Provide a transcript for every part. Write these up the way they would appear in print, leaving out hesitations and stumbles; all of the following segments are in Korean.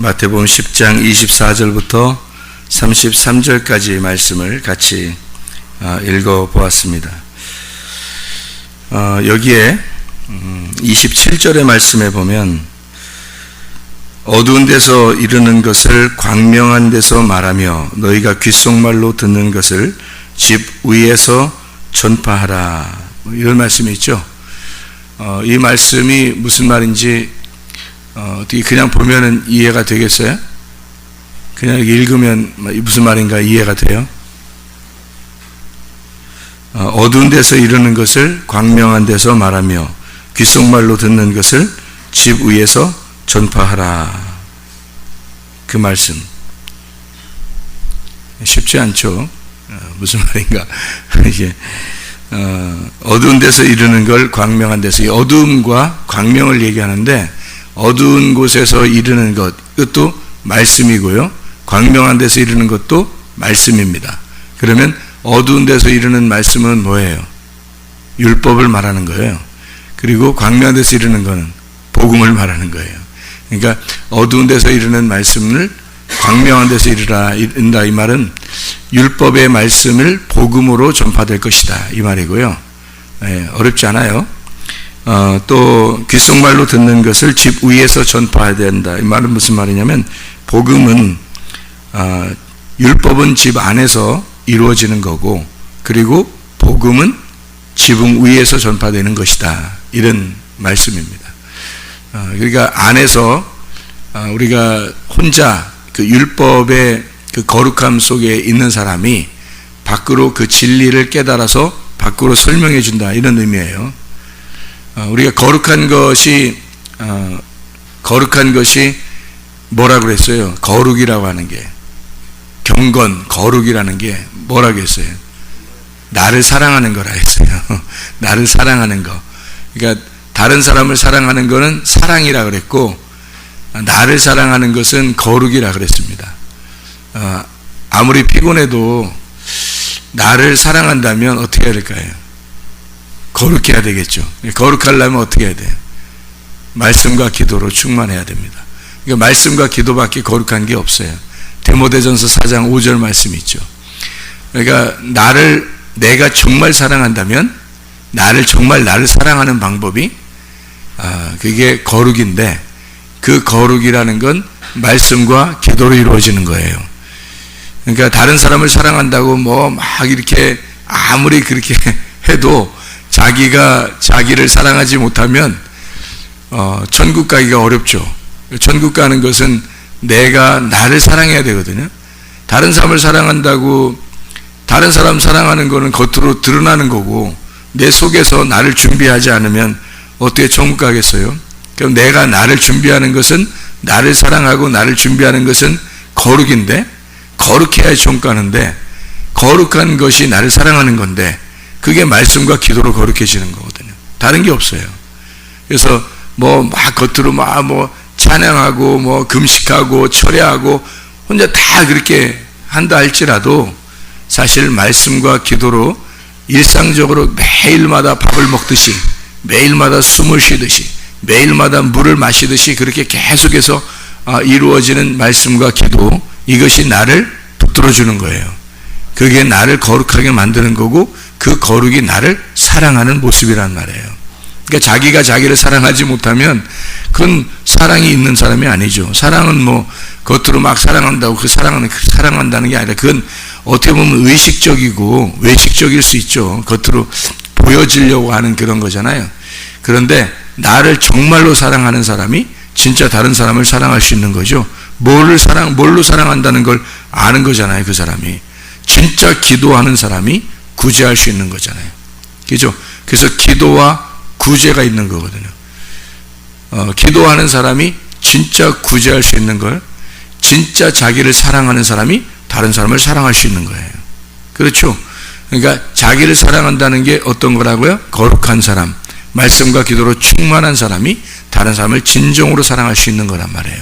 마태복음 10장 24절부터 33절까지 말씀을 같이 읽어보았습니다. 여기에 27절의 말씀에 보면 어두운 데서 이르는 것을 광명한 데서 말하며 너희가 귓속말로 듣는 것을 집 위에서 전파하라, 이런 말씀이 있죠. 이 말씀이 무슨 말인지 어떻게 그냥 보면은 이해가 되겠어요? 그냥 읽으면 무슨 말인가 이해가 돼요? 어두운 데서 이르는 것을 광명한 데서 말하며 귓속말로 듣는 것을 집 위에서 전파하라. 그 말씀 쉽지 않죠. 무슨 말인가 이게 어두운 데서 이르는 걸 광명한 데서, 이 어두움과 광명을 얘기하는데 어두운 곳에서 이르는 것, 이것도 말씀이고요, 광명한 데서 이르는 것도 말씀입니다. 그러면 어두운 데서 이르는 말씀은 뭐예요? 율법을 말하는 거예요. 그리고 광명한 데서 이르는 것은 복음을 말하는 거예요. 그러니까 어두운 데서 이르는 말씀을 광명한 데서 이른다, 이 말은 율법의 말씀을 복음으로 전파될 것이다, 이 말이고요. 어렵지 않아요. 또 귓속말로 듣는 것을 집 위에서 전파해야 된다, 이 말은 무슨 말이냐면 복음은 율법은 집 안에서 이루어지는 거고, 그리고 복음은 지붕 위에서 전파되는 것이다, 이런 말씀입니다. 그러니까 안에서 우리가 혼자 그 율법의 그 거룩함 속에 있는 사람이 밖으로 그 진리를 깨달아서 밖으로 설명해 준다, 이런 의미예요. 우리가 거룩한 것이 뭐라 그랬어요? 거룩이라고 하는 게, 경건, 거룩이라는 게 뭐라고 했어요? 나를 사랑하는 거라 했어요. 나를 사랑하는 거. 그러니까 다른 사람을 사랑하는 거는 사랑이라 그랬고, 나를 사랑하는 것은 거룩이라 그랬습니다. 아무리 피곤해도 나를 사랑한다면 어떻게 해야 될까요? 거룩해야 되겠죠. 거룩하려면 어떻게 해야 돼요? 말씀과 기도로 충만해야 됩니다. 그러니까 말씀과 기도밖에 거룩한 게 없어요. 디모데전서 4장 5절 말씀이 있죠. 그러니까 내가 정말 사랑한다면, 나를 사랑하는 방법이 그게 거룩인데, 그 거룩이라는 건 말씀과 기도로 이루어지는 거예요. 그러니까 다른 사람을 사랑한다고 막 이렇게 아무리 그렇게 해도 자기가 자기를 사랑하지 못하면 천국 가기가 어렵죠. 천국 가는 것은 내가 나를 사랑해야 되거든요. 다른 사람을 사랑한다고, 다른 사람 사랑하는 거는 겉으로 드러나는 거고, 내 속에서 나를 준비하지 않으면 어떻게 천국 가겠어요? 그럼 내가 나를 준비하는 것은, 나를 사랑하고 나를 준비하는 것은 거룩인데, 거룩해야 천국 가는데, 거룩한 것이 나를 사랑하는 건데, 그게 말씀과 기도로 거룩해지는 거거든요. 다른 게 없어요. 그래서 막 겉으로 찬양하고 금식하고 철야하고 혼자 다 그렇게 한다 할지라도 사실 말씀과 기도로 일상적으로 매일마다 밥을 먹듯이, 매일마다 숨을 쉬듯이, 매일마다 물을 마시듯이 그렇게 계속해서 이루어지는 말씀과 기도, 이것이 나를 붙들어주는 거예요. 그게 나를 거룩하게 만드는 거고, 그 거룩이 나를 사랑하는 모습이란 말이에요. 그러니까 자기가 자기를 사랑하지 못하면 그건 사랑이 있는 사람이 아니죠. 사랑은 겉으로 막 사랑한다고 그 사랑한다는 게 아니라, 그건 어떻게 보면 의식적이고 외식적일 수 있죠. 겉으로 보여지려고 하는 그런 거잖아요. 그런데 나를 정말로 사랑하는 사람이 진짜 다른 사람을 사랑할 수 있는 거죠. 뭘로 사랑한다는 걸 아는 거잖아요. 그 사람이 진짜 기도하는 사람이 구제할 수 있는 거잖아요. 그죠? 그래서 기도와 구제가 있는 거거든요. 기도하는 사람이 진짜 구제할 수 있는 걸, 진짜 자기를 사랑하는 사람이 다른 사람을 사랑할 수 있는 거예요. 그렇죠? 그러니까 자기를 사랑한다는 게 어떤 거라고요? 거룩한 사람, 말씀과 기도로 충만한 사람이 다른 사람을 진정으로 사랑할 수 있는 거란 말이에요.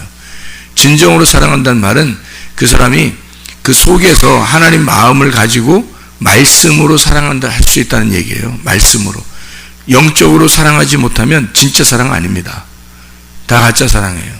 진정으로 사랑한다는 말은 그 사람이 그 속에서 하나님 마음을 가지고 말씀으로 사랑한다 할 수 있다는 얘기예요. 말씀으로. 영적으로 사랑하지 못하면 진짜 사랑 아닙니다. 다 가짜 사랑이에요.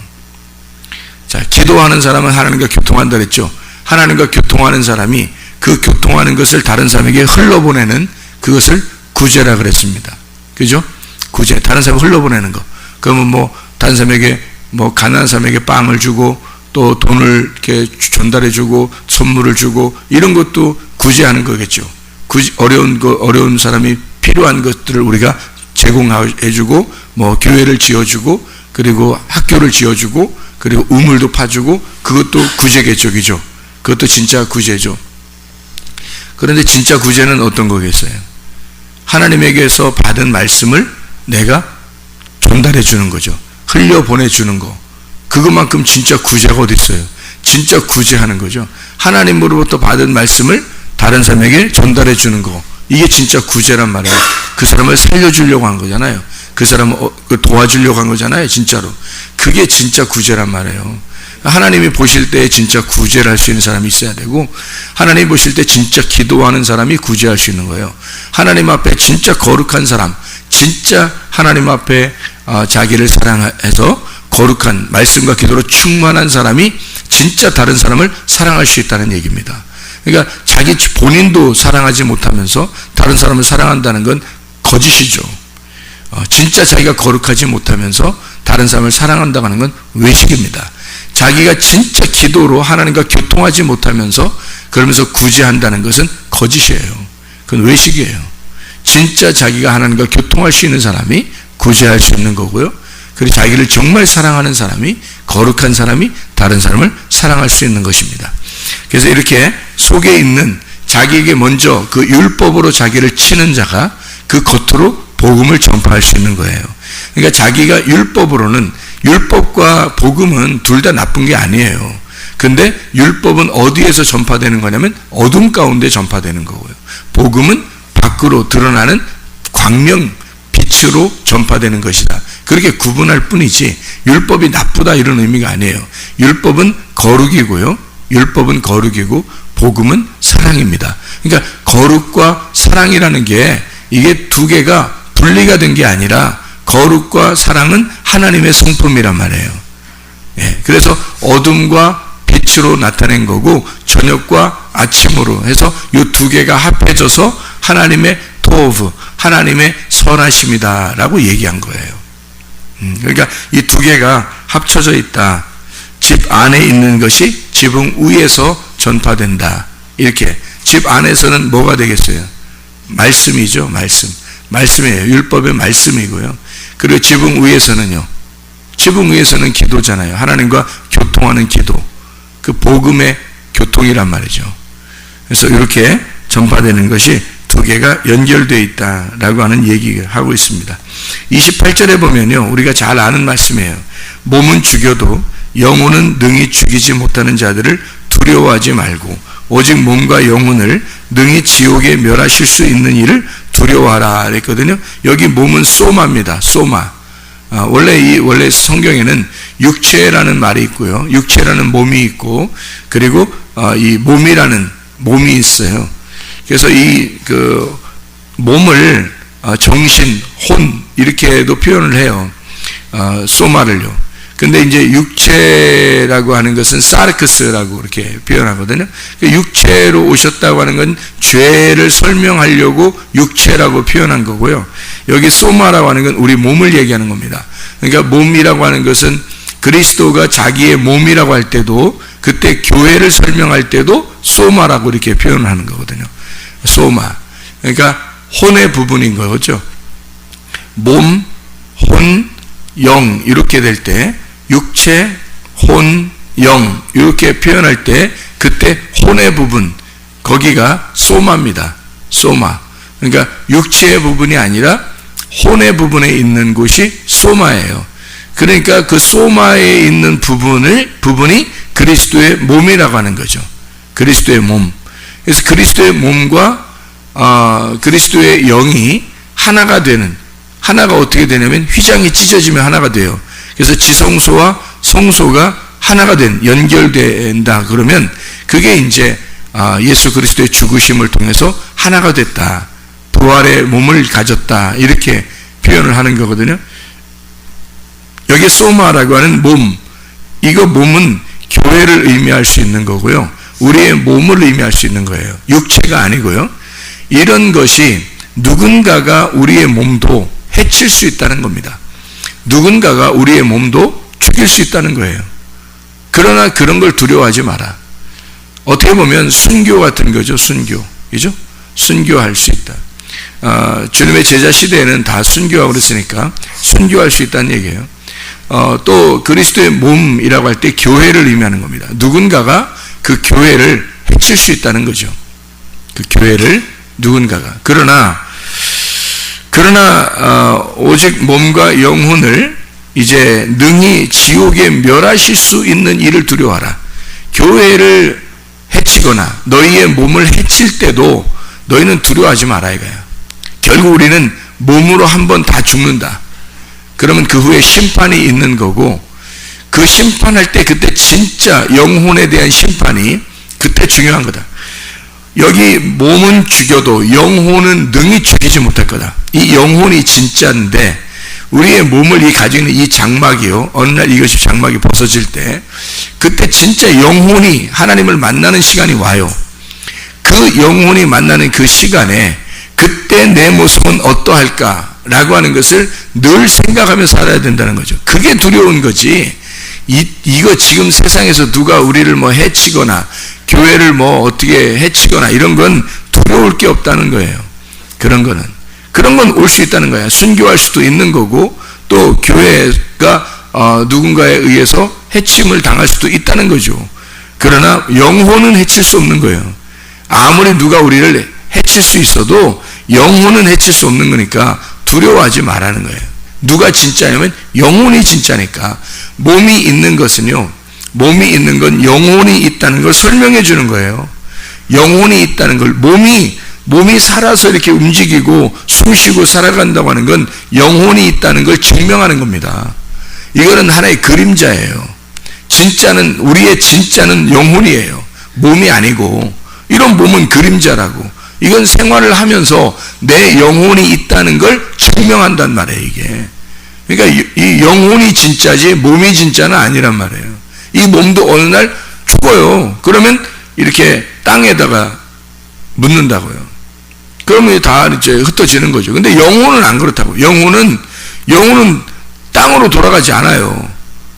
자, 기도하는 사람은 하나님과 교통한다 그랬죠. 하나님과 교통하는 사람이 그 교통하는 것을 다른 사람에게 흘러보내는 그것을 구제라 그랬습니다. 그죠? 구제. 다른 사람 흘러보내는 거. 그러면 뭐 다른 사람에게 뭐 가난한 사람에게 빵을 주고 또 돈을 이렇게 전달해 주고 선물을 주고 이런 것도 구제하는 거겠죠. 어려운 사람이 필요한 것들을 우리가 제공해 주고 뭐 교회를 지어 주고 그리고 학교를 지어 주고 그리고 우물도 파 주고 그것도 구제겠죠. 그죠? 그것도 진짜 구제죠. 그런데 진짜 구제는 어떤 거겠어요? 하나님에게서 받은 말씀을 내가 전달해 주는 거죠. 흘려 보내 주는 거. 그것만큼 진짜 구제가 어디 있어요? 진짜 구제하는 거죠. 하나님으로부터 받은 말씀을 다른 사람에게 전달해 주는 거. 이게 진짜 구제란 말이에요. 그 사람을 살려주려고 한 거잖아요. 그 사람을 도와주려고 한 거잖아요. 진짜로. 그게 진짜 구제란 말이에요. 하나님이 보실 때 진짜 구제를 할 수 있는 사람이 있어야 되고, 하나님이 보실 때 진짜 기도하는 사람이 구제할 수 있는 거예요. 하나님 앞에 진짜 거룩한 사람, 진짜 하나님 앞에 자기를 사랑해서 거룩한 말씀과 기도로 충만한 사람이 진짜 다른 사람을 사랑할 수 있다는 얘기입니다. 그러니까 자기 본인도 사랑하지 못하면서 다른 사람을 사랑한다는 건 거짓이죠. 진짜 자기가 거룩하지 못하면서 다른 사람을 사랑한다고 하는 건 외식입니다. 자기가 진짜 기도로 하나님과 교통하지 못하면서 그러면서 구제한다는 것은 거짓이에요. 그건 외식이에요. 진짜 자기가 하나님과 교통할 수 있는 사람이 구제할 수 있는 거고요. 그리고 자기를 정말 사랑하는 사람이, 거룩한 사람이 다른 사람을 사랑할 수 있는 것입니다. 그래서 이렇게 속에 있는 자기에게 먼저 그 율법으로 자기를 치는 자가 그 겉으로 복음을 전파할 수 있는 거예요. 그러니까 자기가 율법과 복음은 둘 다 나쁜 게 아니에요. 근데 율법은 어디에서 전파되는 거냐면 어둠 가운데 전파되는 거고요. 복음은 밖으로 드러나는 광명, 빛으로 전파되는 것이다. 그렇게 구분할 뿐이지 율법이 나쁘다 이런 의미가 아니에요. 율법은 거룩이고요. 율법은 거룩이고 복음은 사랑입니다. 그러니까 거룩과 사랑이라는 게 이게 두 개가 분리가 된 게 아니라 거룩과 사랑은 하나님의 성품이란 말이에요. 예, 그래서 어둠과 빛으로 나타낸 거고 저녁과 아침으로 해서 이 두 개가 합해져서 하나님의 토브, 하나님의 선하심이다라고 얘기한 거예요. 그러니까 이 두 개가 합쳐져 있다. 집 안에 있는 것이 지붕 위에서 전파된다. 이렇게 집 안에서는 뭐가 되겠어요? 말씀이죠. 말씀이에요. 율법의 말씀이고요. 그리고 지붕 위에서는요. 지붕 위에서는 기도잖아요. 하나님과 교통하는 기도. 그 복음의 교통이란 말이죠. 그래서 이렇게 전파되는 것이 두 개가 연결되어 있다라고 하는 얘기를 하고 있습니다. 28절에 보면요. 우리가 잘 아는 말씀이에요. 몸은 죽여도 영혼은 능히 죽이지 못하는 자들을 두려워하지 말고 오직 몸과 영혼을 능히 지옥에 멸하실 수 있는 이를 두려워하라 그랬거든요. 여기 몸은 소마입니다. 소마. 원래 성경에는 육체라는 말이 있고요. 육체라는 몸이 있고 그리고 이 몸이라는 몸이 있어요. 그래서 그 몸을 정신, 혼 이렇게도 표현을 해요. 소마를요. 근데 이제 육체라고 하는 것은 사르크스라고 이렇게 표현하거든요. 육체로 오셨다고 하는 건 죄를 설명하려고 육체라고 표현한 거고요. 여기 소마라고 하는 건 우리 몸을 얘기하는 겁니다. 그러니까 몸이라고 하는 것은 그리스도가 자기의 몸이라고 할 때도 그때 교회를 설명할 때도 소마라고 이렇게 표현하는 거거든요. 소마. 그러니까 혼의 부분인 거죠. 몸, 혼, 영 이렇게 될 때 육체, 혼, 영 이렇게 표현할 때 그때 혼의 부분 거기가 소마입니다. 소마. 그러니까 육체의 부분이 아니라 혼의 부분에 있는 곳이 소마예요. 그러니까 그 소마에 있는 부분이 그리스도의 몸이라고 하는 거죠. 그리스도의 몸. 그래서 그리스도의 몸과 그리스도의 영이 하나가 되는, 하나가 어떻게 되냐면 휘장이 찢어지면 하나가 돼요. 그래서 지성소와 성소가 하나가 연결된다 그러면 그게 이제 예수 그리스도의 죽으심을 통해서 하나가 됐다. 부활의 몸을 가졌다. 이렇게 표현을 하는 거거든요. 여기 소마라고 하는 몸, 이거 몸은 교회를 의미할 수 있는 거고요. 우리의 몸을 의미할 수 있는 거예요. 육체가 아니고요. 이런 것이 누군가가 우리의 몸도 해칠 수 있다는 겁니다. 누군가가 우리의 몸도 죽일 수 있다는 거예요. 그러나 그런 걸 두려워하지 마라. 어떻게 보면 순교 같은 거죠. 순교. 그죠? 순교할 수 있다. 주님의 제자 시대에는 다 순교하고 그랬으니까 순교할 수 있다는 얘기예요. 또 그리스도의 몸이라고 할 때 교회를 의미하는 겁니다. 누군가가 그 교회를 해칠 수 있다는 거죠. 그 교회를 누군가가. 그러나 오직 몸과 영혼을 이제 능히 지옥에 멸하실 수 있는 일을 두려워하라. 교회를 해치거나 너희의 몸을 해칠 때도 너희는 두려워하지 마라 이거야. 결국 우리는 몸으로 한번 다 죽는다. 그러면 그 후에 심판이 있는 거고, 그 심판할 때 그때 진짜 영혼에 대한 심판이 그때 중요한 거다. 여기 몸은 죽여도 영혼은 능히 죽이지 못할 거다. 이 영혼이 진짜인데 우리의 몸을 가지고 있는 이 장막이요, 어느 날 이것이 장막이 벗어질 때 그때 진짜 영혼이 하나님을 만나는 시간이 와요. 그 영혼이 만나는 그 시간에 그때 내 모습은 어떠할까 라고 하는 것을 늘 생각하며 살아야 된다는 거죠. 그게 두려운 거지. 이거 지금 세상에서 누가 우리를 뭐 해치거나 교회를 뭐 어떻게 해치거나 이런 건 두려울 게 없다는 거예요. 그런 건 올 수 있다는 거야. 순교할 수도 있는 거고, 또 교회가 누군가에 의해서 해침을 당할 수도 있다는 거죠. 그러나 영혼은 해칠 수 없는 거예요. 아무리 누가 우리를 해칠 수 있어도 영혼은 해칠 수 없는 거니까 두려워하지 말라는 거예요. 누가 진짜냐면 영혼이 진짜니까. 몸이 있는 것은요, 몸이 있는 건 영혼이 있다는 걸 설명해 주는 거예요. 영혼이 있다는 걸, 몸이 살아서 이렇게 움직이고 숨쉬고 살아간다고 하는 건 영혼이 있다는 걸 증명하는 겁니다. 이거는 하나의 그림자예요. 우리의 진짜는 영혼이에요. 몸이 아니고. 이런 몸은 그림자라고. 이건 생활을 하면서 내 영혼이 있다는 걸 증명한단 말이에요, 이게. 그러니까 이 영혼이 진짜지 몸이 진짜는 아니란 말이에요. 이 몸도 어느 날 죽어요. 그러면 이렇게 땅에다가 묻는다고요. 그러면 다 이제 흩어지는 거죠. 근데 영혼은 안 그렇다고. 영혼은 땅으로 돌아가지 않아요.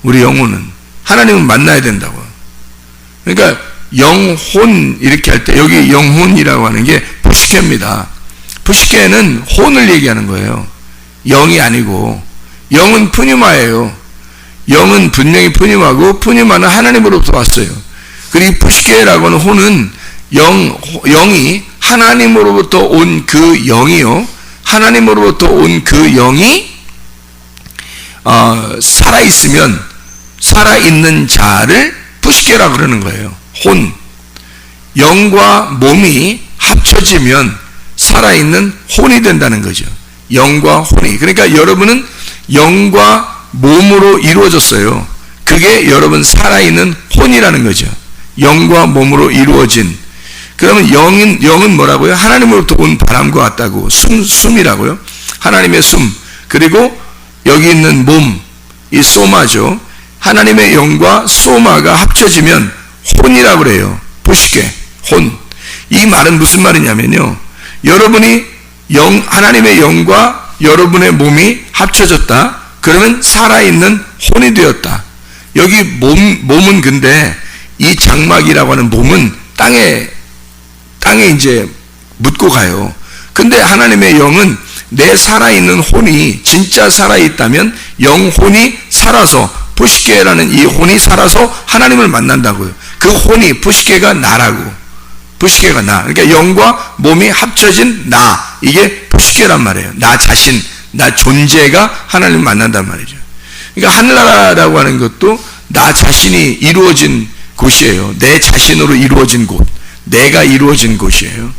우리 영혼은. 하나님은 만나야 된다고. 그러니까 영혼 이렇게 할 때 여기 영혼이라고 하는 게 푸시케입니다. 푸시케는 혼을 얘기하는 거예요. 영이 아니고. 영은 푸니마예요. 영은 분명히 푸니마고, 푸니마는 하나님으로부터 왔어요. 그리고 푸시케라고 하는 혼은 영이 하나님으로부터 온 그 영이요, 하나님으로부터 온 그 영이 살아있으면 살아있는 자를 푸시케라고 그러는 거예요. 혼. 영과 몸이 합쳐지면 살아있는 혼이 된다는 거죠. 영과 혼이. 그러니까 여러분은 영과 몸으로 이루어졌어요. 그게 여러분 살아있는 혼이라는 거죠. 영과 몸으로 이루어진. 그러면 영은 뭐라고요? 하나님으로부터 온 바람과 같다고. 숨이라고요. 하나님의 숨. 그리고 여기 있는 몸, 이 소마죠. 하나님의 영과 소마가 합쳐지면 혼이라고 그래요. 푸시케, 혼. 이 말은 무슨 말이냐면요, 여러분이 하나님의 영과 여러분의 몸이 합쳐졌다. 그러면 살아있는 혼이 되었다. 여기 몸은 근데 이 장막이라고 하는 몸은 땅에 이제 묻고 가요. 근데 하나님의 영은 내 살아있는 혼이 진짜 살아있다면 영혼이 살아서, 푸시케라는 이 혼이 살아서 하나님을 만난다고요. 그 혼이, 푸시케가 나라고. 푸시케가 나. 그러니까 영과 몸이 합쳐진 나. 이게 푸시케란 말이에요. 나 자신, 나 존재가 하나님을 만난단 말이죠. 그러니까 하늘나라라고 하는 것도 나 자신이 이루어진 곳이에요. 내 자신으로 이루어진 곳. 내가 이루어진 곳이에요.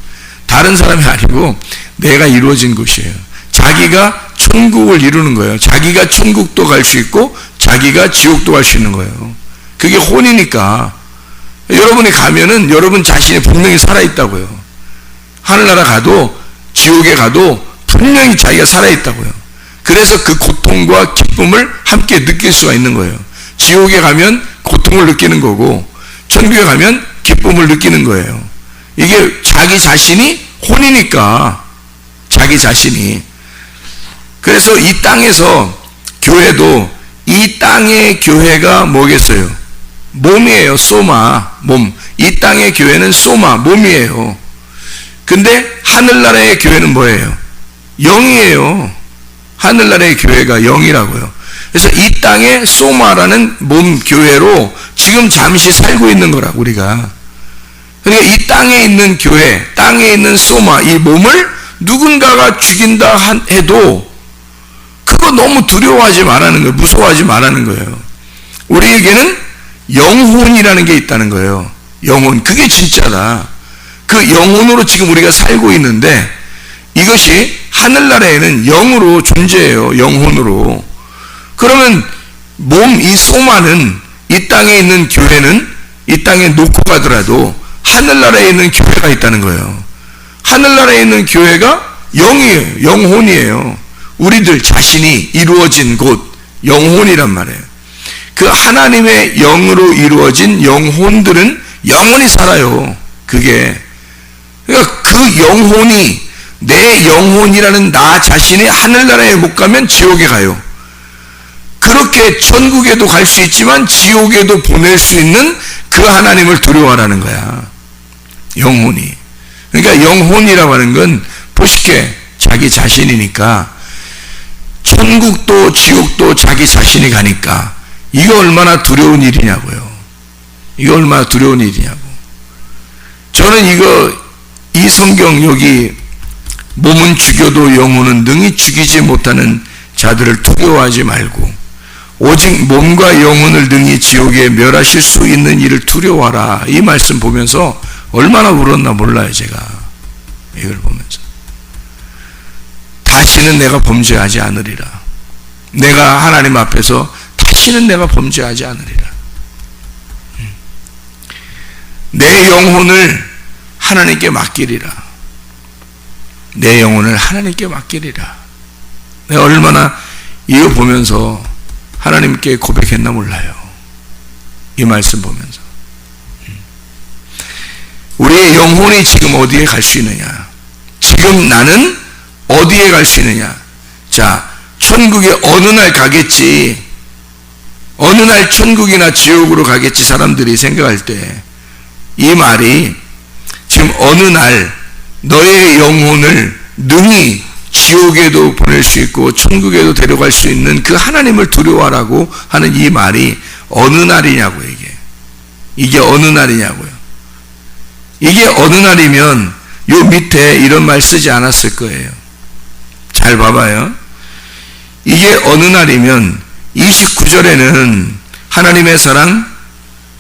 다른 사람이 아니고 내가 이루어진 곳이에요. 자기가 천국을 이루는 거예요. 자기가 천국도 갈 수 있고 자기가 지옥도 갈 수 있는 거예요. 그게 혼이니까. 여러분이 가면은 여러분 자신이 분명히 살아있다고요. 하늘나라 가도 지옥에 가도 분명히 자기가 살아있다고요. 그래서 그 고통과 기쁨을 함께 느낄 수가 있는 거예요. 지옥에 가면 고통을 느끼는 거고, 천국에 가면 기쁨을 느끼는 거예요. 이게 자기 자신이 혼이니까, 자기 자신이. 그래서 이 땅에서 교회도, 이 땅의 교회가 뭐겠어요? 몸이에요. 소마, 몸. 이 땅의 교회는 소마, 몸이에요. 근데 하늘나라의 교회는 뭐예요? 영이에요. 하늘나라의 교회가 영이라고요. 그래서 이 땅의 소마라는 몸 교회로 지금 잠시 살고 있는 거라고, 우리가. 그러니까 이 땅에 있는 교회, 땅에 있는 소마, 이 몸을 누군가가 죽인다 해도 그거 너무 두려워하지 말라는 거예요. 무서워하지 말라는 거예요. 우리에게는 영혼이라는 게 있다는 거예요. 영혼. 그게 진짜다. 그 영혼으로 지금 우리가 살고 있는데, 이것이 하늘나라에는 영으로 존재해요. 영혼으로. 그러면 몸, 이 소마는, 이 땅에 있는 교회는 이 땅에 놓고 가더라도 하늘나라에 있는 교회가 있다는 거예요. 하늘나라에 있는 교회가 영이에요. 영혼이에요. 우리들 자신이 이루어진 곳, 영혼이란 말이에요. 그 하나님의 영으로 이루어진 영혼들은 영원히 살아요. 그게. 그러니까 그 영혼이, 내 영혼이라는 나 자신이 하늘나라에 못 가면 지옥에 가요. 그렇게 천국에도 갈 수 있지만 지옥에도 보낼 수 있는 그 하나님을 두려워하라는 거야. 영혼이. 그러니까 영혼이라고 하는 건 보시게 자기 자신이니까, 천국도 지옥도 자기 자신이 가니까 이거 얼마나 두려운 일이냐고요. 이거 얼마나 두려운 일이냐고. 저는 이 성경 여기 몸은 죽여도 영혼은 능히 죽이지 못하는 자들을 두려워하지 말고 오직 몸과 영혼을 능히 지옥에 멸하실 수 있는 이를 두려워하라. 이 말씀 보면서 얼마나 울었나 몰라요, 제가. 이걸 보면서. 다시는 내가 범죄하지 않으리라. 내가 하나님 앞에서 다시는 내가 범죄하지 않으리라. 내 영혼을 하나님께 맡기리라. 내 영혼을 하나님께 맡기리라. 내가 얼마나 이거 보면서 하나님께 고백했나 몰라요. 이 말씀 보면서. 우리의 영혼이 지금 어디에 갈 수 있느냐? 지금 나는 어디에 갈 수 있느냐? 자, 천국에 어느 날 가겠지. 어느 날 천국이나 지옥으로 가겠지, 사람들이 생각할 때. 이 말이 지금 어느 날 너의 영혼을 능히 지옥에도 보낼 수 있고 천국에도 데려갈 수 있는 그 하나님을 두려워하라고 하는 이 말이 어느 날이냐고. 이게 어느 날이냐고요. 이게 어느 날이면 요 밑에 이런 말 쓰지 않았을 거예요. 잘 봐봐요. 이게 어느 날이면 29절에는 하나님의 사랑,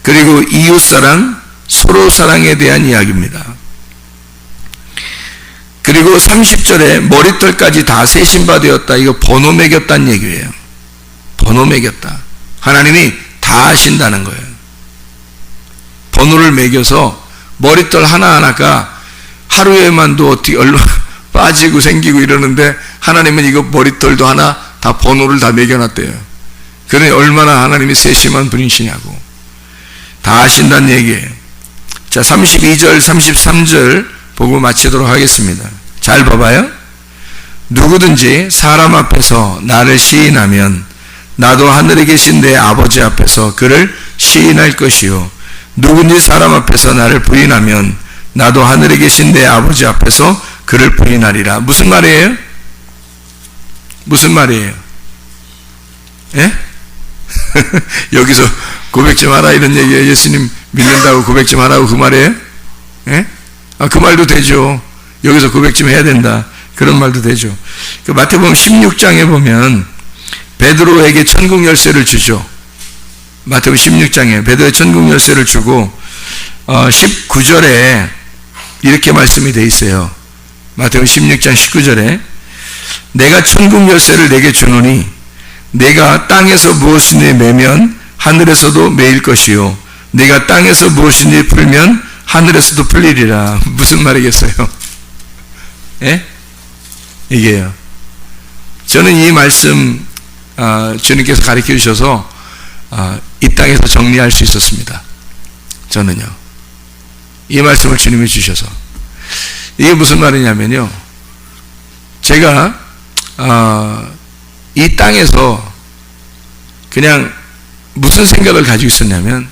그리고 이웃 사랑, 서로 사랑에 대한 이야기입니다. 그리고 30절에 머리털까지 다 세신바 되었다. 이거 번호 매겼다는 얘기예요. 번호 매겼다. 하나님이 다 아신다는 거예요. 번호를 매겨서 머리털 하나하나가 하루에만도 어떻게 얼마 빠지고 생기고 이러는데 하나님은 이거 머리털도 하나 다 번호를 다 매겨놨대요. 그러니 얼마나 하나님이 세심한 분이시냐고. 다 아신다는 얘기예요. 자, 32절, 33절 보고 마치도록 하겠습니다. 잘 봐봐요. 누구든지 사람 앞에서 나를 시인하면 나도 하늘에 계신 내 아버지 앞에서 그를 시인할 것이요. 누구든지 사람 앞에서 나를 부인하면 나도 하늘에 계신 내 아버지 앞에서 그를 부인하리라. 무슨 말이에요? 무슨 말이에요? 예? 여기서 고백 좀 하라 이런 얘기예요. 예수님 믿는다고 고백 좀 하라고 그 말이에요? 예? 그 말도 되죠. 여기서 고백 좀 해야 된다. 그런 말도 되죠. 그 마태복음 16장에 보면 베드로에게 천국 열쇠를 주죠. 마태복음 16장에 베드로의 천국 열쇠를 주고 19절에 이렇게 말씀이 돼 있어요. 마태복음 16장 19절에 내가 천국 열쇠를 내게 주노니 내가 땅에서 무엇이니 매면 하늘에서도 매일 것이요 내가 땅에서 무엇이니 풀면 하늘에서도 풀리리라. 무슨 말이겠어요? 예? 이게요. 저는 이 말씀 주님께서 가르쳐 주셔서 이 땅에서 정리할 수 있었습니다. 저는요. 이 말씀을 주님이 주셔서. 이게 무슨 말이냐면요. 제가 이 땅에서 그냥 무슨 생각을 가지고 있었냐면,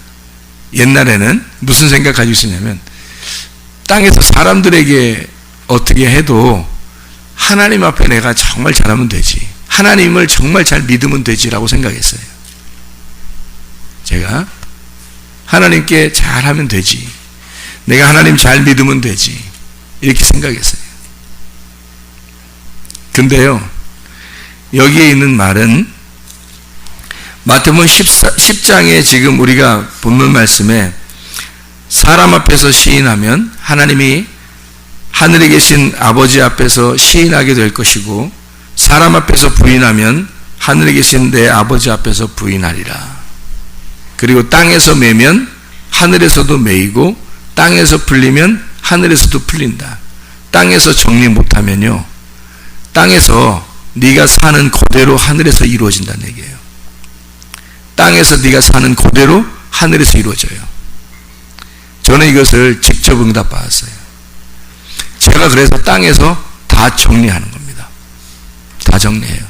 옛날에는 무슨 생각 가지고 있었냐면, 땅에서 사람들에게 어떻게 해도 하나님 앞에 내가 정말 잘하면 되지, 하나님을 정말 잘 믿으면 되지라고 생각했어요. 제가 하나님께 잘하면 되지, 내가 하나님 잘 믿으면 되지, 이렇게 생각했어요. 근데요, 여기에 있는 말은 마태복음 10장에 지금 우리가 본문 말씀에 사람 앞에서 시인하면 하나님이 하늘에 계신 아버지 앞에서 시인하게 될 것이고, 사람 앞에서 부인하면 하늘에 계신 내 아버지 앞에서 부인하리라. 그리고 땅에서 매면 하늘에서도 매이고, 땅에서 풀리면 하늘에서도 풀린다. 땅에서 정리 못하면요, 땅에서 네가 사는 그대로 하늘에서 이루어진다는 얘기예요. 땅에서 네가 사는 그대로 하늘에서 이루어져요. 저는 이것을 직접 응답받았어요. 제가 그래서 땅에서 다 정리하는 겁니다. 다 정리해요.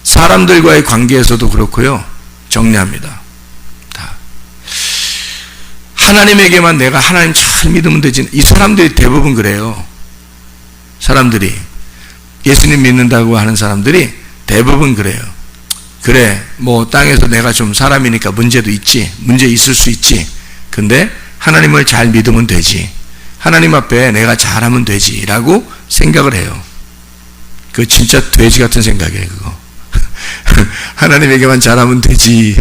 사람들과의 관계에서도 그렇고요, 정리합니다. 다. 하나님에게만 내가 하나님 잘 믿으면 되지. 이 사람들이 대부분 그래요. 사람들이 예수님 믿는다고 하는 사람들이 대부분 그래요. 그래, 뭐 땅에서 내가 좀 사람이니까 문제도 있지, 문제 있을 수 있지, 근데 하나님을 잘 믿으면 되지, 하나님 앞에 내가 잘하면 되지 라고 생각을 해요. 그거 진짜 돼지 같은 생각이에요. 그거 하나님에게만 잘하면 되지,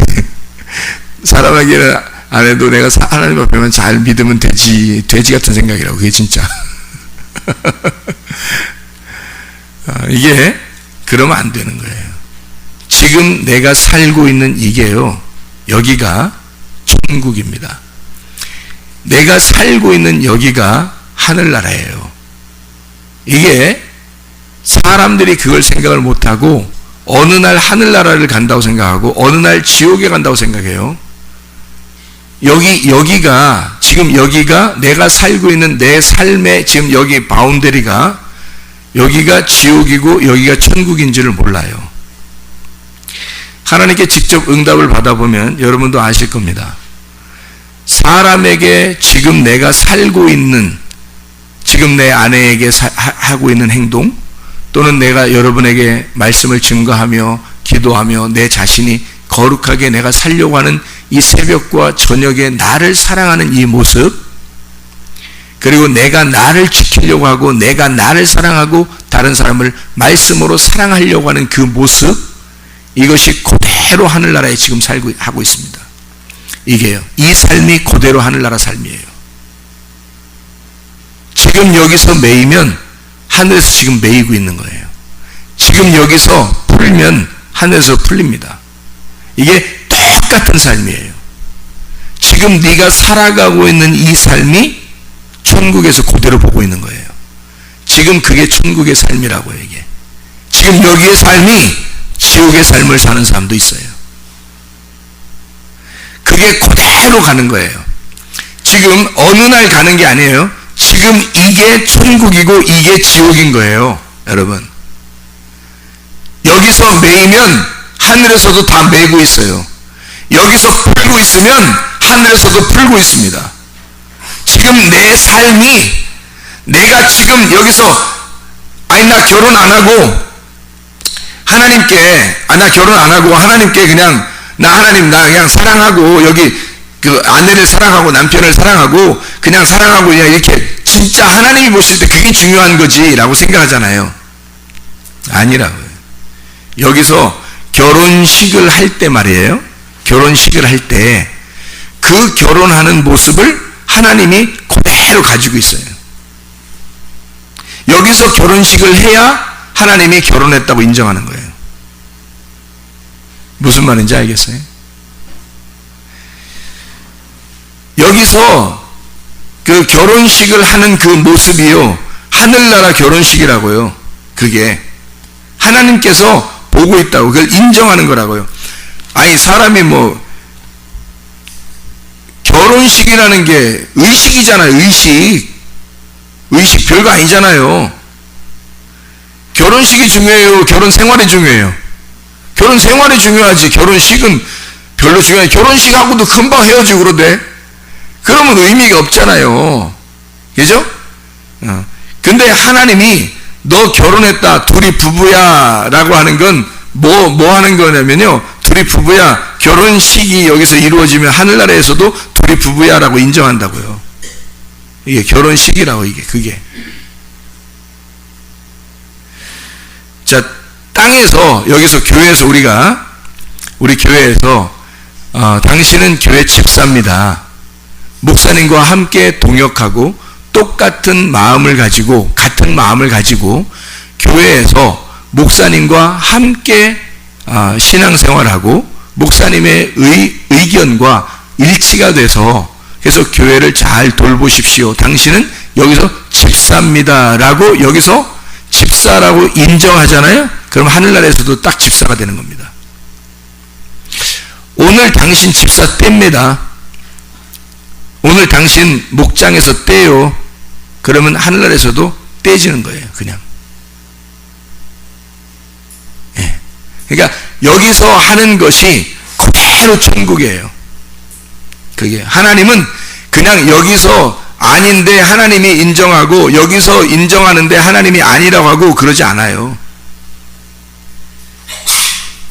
사람에게는 안 해도 내가 하나님 앞에만 잘 믿으면 되지, 돼지 같은 생각이라고. 그게 진짜 이게 그러면 안 되는 거예요. 지금 내가 살고 있는 이게요, 여기가 천국입니다. 내가 살고 있는 여기가 하늘나라예요. 이게 사람들이 그걸 생각을 못하고 어느 날 하늘나라를 간다고 생각하고 어느 날 지옥에 간다고 생각해요. 여기가 지금 여기가 내가 살고 있는 내 삶의 지금 여기 바운더리가 여기가 지옥이고 여기가 천국인 줄을 몰라요. 하나님께 직접 응답을 받아보면 여러분도 아실 겁니다. 사람에게 지금 내가 살고 있는, 지금 내 아내에게 하고 있는 행동, 또는 내가 여러분에게 말씀을 증거하며 기도하며 내 자신이 거룩하게 내가 살려고 하는 이 새벽과 저녁에 나를 사랑하는 이 모습, 그리고 내가 나를 지키려고 하고 내가 나를 사랑하고 다른 사람을 말씀으로 사랑하려고 하는 그 모습, 이것이 그대로 하늘나라에 지금 하고 있습니다. 이게요, 이 삶이 그대로 하늘나라 삶이에요. 지금 여기서 매이면 하늘에서 지금 매이고 있는 거예요. 지금 여기서 풀면 하늘에서 풀립니다. 이게 똑같은 삶이에요. 지금 네가 살아가고 있는 이 삶이 천국에서 그대로 보고 있는 거예요. 지금 그게 천국의 삶이라고요. 이게 지금 여기의 삶이 지옥의 삶을 사는 사람도 있어요. 그게 그대로 가는 거예요. 지금 어느 날 가는 게 아니에요. 지금 이게 천국이고 이게 지옥인 거예요. 여러분, 여기서 매이면 하늘에서도 다 매고 있어요. 여기서 풀고 있으면 하늘에서도 풀고 있습니다. 지금 내 삶이, 내가 지금 여기서 아니 나 결혼 안 하고 하나님께, 나 결혼 안 하고 하나님께 그냥 나 그냥 사랑하고 여기 그 아내를 사랑하고 남편을 사랑하고 그냥 사랑하고 그냥 이렇게 진짜 하나님이 보실 때 그게 중요한 거지 라고 생각하잖아요. 아니라고요. 여기서 결혼식을 할 때 말이에요. 결혼식을 할 때 그 결혼하는 모습을 하나님이 그대로 가지고 있어요. 여기서 결혼식을 해야 하나님이 결혼했다고 인정하는 거예요. 무슨 말인지 알겠어요? 여기서 그 결혼식을 하는 그 모습이요, 하늘나라 결혼식이라고요. 그게 하나님께서 보고 있다고, 그걸 인정하는 거라고요. 아니 사람이 뭐 결혼식이라는 게 의식이잖아요. 의식 별거 아니잖아요. 결혼식이 중요해요? 결혼 생활이 중요해요? 결혼 생활이 중요하지. 결혼식은 별로 중요해. 결혼식하고도 금방 헤어지고 그러대. 그러면 의미가 없잖아요. 그죠? 근데 하나님이 너 결혼했다, 둘이 부부야 라고 하는 건 뭐 하는 거냐면요, 둘이 부부야, 결혼식이 여기서 이루어지면 하늘나라에서도 둘이 부부야 라고 인정한다고요. 이게 결혼식이라고, 그게. 자, 땅에서, 여기서 교회에서 우리 교회에서, 당신은 교회 집사입니다. 목사님과 함께 동역하고, 같은 마음을 가지고 교회에서 목사님과 함께 신앙생활하고 목사님의 의견과 일치가 돼서, 그래서 교회를 잘 돌보십시오. 당신은 여기서 집사입니다 라고, 여기서 집사라고 인정하잖아요. 그럼 하늘나라에서도 딱 집사가 되는 겁니다. 오늘 당신 집사 떼입니다. 오늘 당신 목장에서 떼요. 그러면 하늘나라에서도 떼지는 거예요. 그냥. 예. 그러니까 여기서 하는 것이 그대로 천국이에요. 그게. 하나님은 그냥 여기서 아닌데 하나님이 인정하고, 여기서 인정하는데 하나님이 아니라고 하고 그러지 않아요.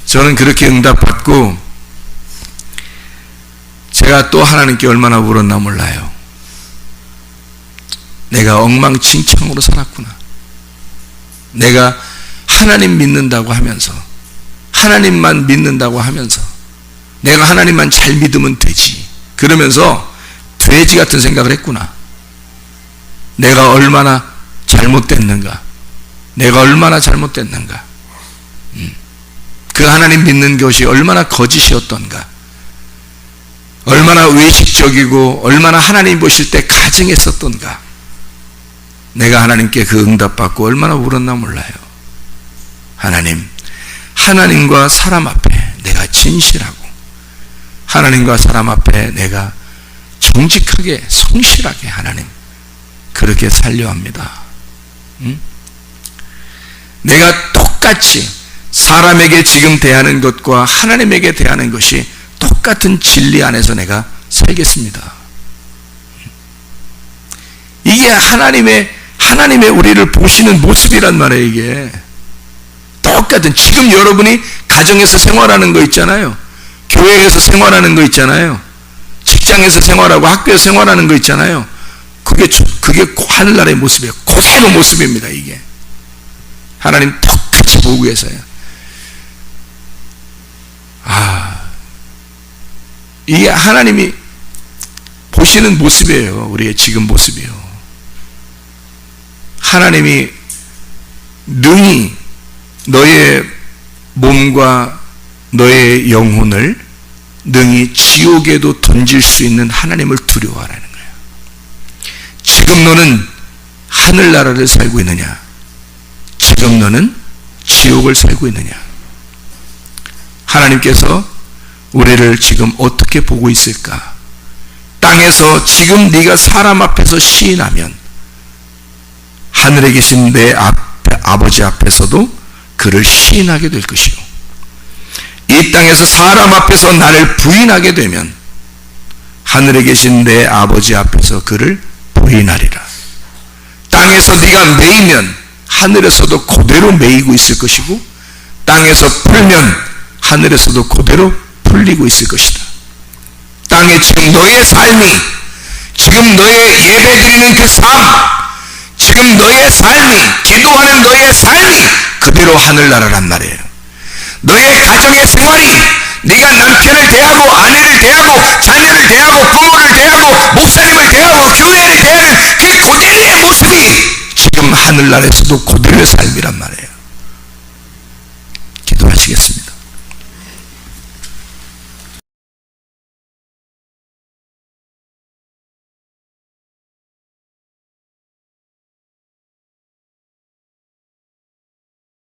저는 그렇게 응답받고, 제가 또 하나님께 얼마나 울었나 몰라요. 내가 엉망진창으로 살았구나. 내가 하나님 믿는다고 하면서, 하나님만 믿는다고 하면서, 내가 하나님만 잘 믿으면 되지, 그러면서 돼지 같은 생각을 했구나. 내가 얼마나 잘못됐는가. 내가 얼마나 잘못됐는가. 그 하나님 믿는 것이 얼마나 거짓이었던가. 얼마나 외식적이고 얼마나 하나님 보실 때 가증했었던가. 내가 하나님께 그 응답받고 얼마나 울었나 몰라요. 하나님, 하나님과 사람 앞에 내가 진실하고, 하나님과 사람 앞에 내가 정직하게 성실하게 하나님 그렇게 살려 합니다. 내가 똑같이 사람에게 지금 대하는 것과 하나님에게 대하는 것이 똑같은 진리 안에서 내가 살겠습니다. 이게 하나님의 우리를 보시는 모습이란 말이에요. 이게 똑같은, 지금 여러분이 가정에서 생활하는 거 있잖아요. 교회에서 생활하는 거 있잖아요. 직장에서 생활하고 학교에서 생활하는 거 있잖아요. 그게 하늘나라의 모습이에요. 그대로 모습입니다. 이게 하나님 똑같이 보고 계세요. 이게 하나님이 보시는 모습이에요. 우리의 지금 모습이에요. 하나님이 능히 너의 몸과 너의 영혼을 능히 지옥에도 던질 수 있는 하나님을 두려워하라는 거예요. 지금 너는 하늘나라를 살고 있느냐? 지금 너는 지옥을 살고 있느냐? 하나님께서 우리를 지금 어떻게 보고 있을까? 땅에서 지금 네가 사람 앞에서 시인하면 하늘에 계신 내 아버지 앞에서도 그를 시인하게 될 것이요, 이 땅에서 사람 앞에서 나를 부인하게 되면 하늘에 계신 내 아버지 앞에서 그를 부인하리라. 땅에서 네가 매이면 하늘에서도 그대로 매이고 있을 것이고, 땅에서 풀면 하늘에서도 그대로 풀리고 있을 것이다. 땅에 지금 너의 삶이, 지금 너의 예배드리는 그 삶, 지금 너의 삶이, 기도하는 너의 삶이 그대로 하늘나라란 말이에요. 너의 가정의 생활이, 네가 남편을 대하고 아내를 대하고 자녀를 대하고 부모를 대하고 목사님을 대하고 교회를 대하는 그 그대로의 모습이 지금 하늘나라에서도 그대로의 삶이란 말이에요. 기도하시겠습니다.